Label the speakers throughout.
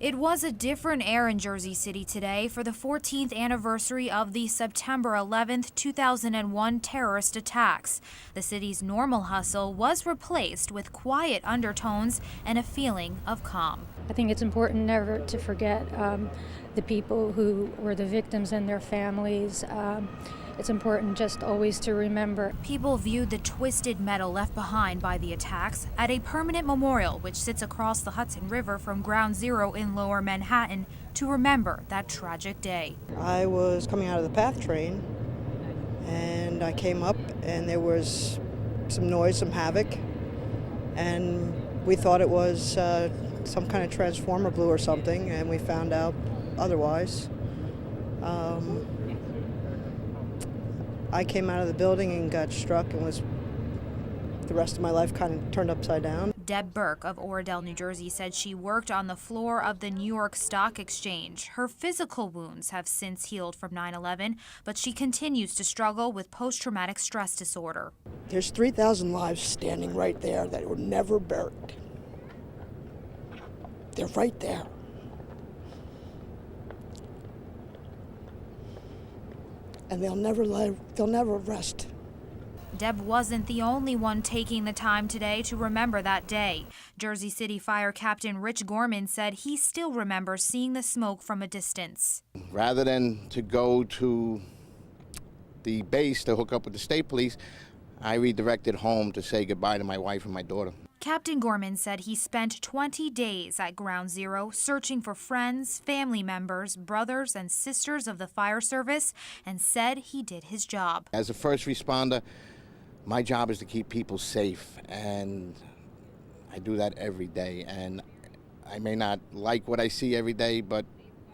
Speaker 1: It was a different air in Jersey City today for the 14th anniversary of the September 11th, 2001 terrorist attacks. The city's normal hustle was replaced with quiet undertones and a feeling of calm.
Speaker 2: I think it's important never to forget the people who were the victims and their families. It's important just always to remember.
Speaker 1: People viewed the twisted metal left behind by the attacks at a permanent memorial which sits across the Hudson River from Ground Zero in Lower Manhattan to remember that tragic day.
Speaker 3: I was coming out of the PATH train and I came up and there was some noise, some havoc, and we thought it was some kind of transformer blew or something, and we found out otherwise. I came out of the building and got struck and was the rest of my life kind of turned upside down.
Speaker 1: Deb Burke of Oradell, New Jersey said she worked on the floor of the New York Stock Exchange. Her physical wounds have since healed from 9/11, but she continues to struggle with post-traumatic stress disorder.
Speaker 4: There's 3,000 lives standing right there that were never buried. They're right there. And they'll never rest.
Speaker 1: Deb wasn't the only one taking the time today to remember that day. Jersey City Fire Captain Rich Gorman said he still remembers seeing the smoke from a distance.
Speaker 5: Rather than to go to the base to hook up with the state police, I redirected home to say goodbye to my wife and my daughter.
Speaker 1: Captain Gorman said he spent 20 days at Ground Zero searching for friends, family members, brothers and sisters of the fire service, and said he did his job.
Speaker 5: As a first responder, my job is to keep people safe, and I do that every day. And I may not like what I see every day, but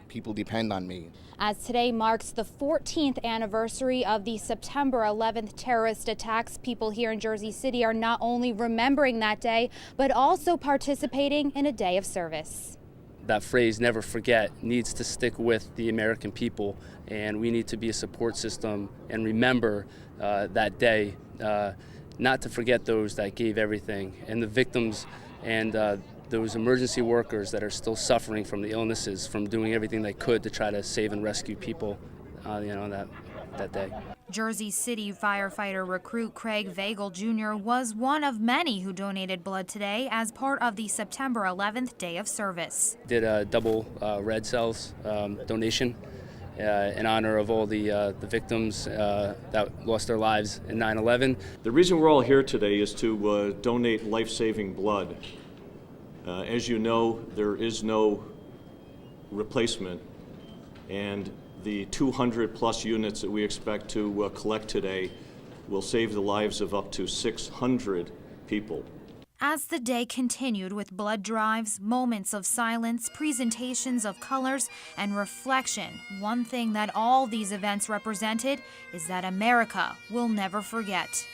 Speaker 5: people depend on me.
Speaker 6: As today marks the 14th anniversary of the September 11th terrorist attacks, people here in Jersey City are not only remembering that day, but also participating in a day of service.
Speaker 7: That phrase, never forget, needs to stick with the American people, and we need to be a support system and remember that day, not to forget those that gave everything, and the victims and those emergency workers that are still suffering from the illnesses, from doing everything they could to try to save and rescue people, that day.
Speaker 1: Jersey City firefighter recruit Craig Vagel Jr. was one of many who donated blood today as part of the September 11th Day of Service.
Speaker 7: Did a double red cells donation in honor of all the victims that lost their lives in 9/11.
Speaker 8: The reason we're all here today is to donate life-saving blood. As you know, there is no replacement, and the 200+ units that we expect to collect today will save the lives of up to 600 people.
Speaker 1: As the day continued with blood drives, moments of silence, presentations of colors, and reflection, one thing that all these events represented is that America will never forget.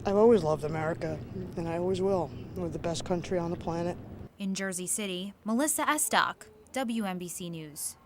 Speaker 3: I've always loved America, and I always will. We're the best country on the planet.
Speaker 1: In Jersey City, Melissa Estock, WNBC News.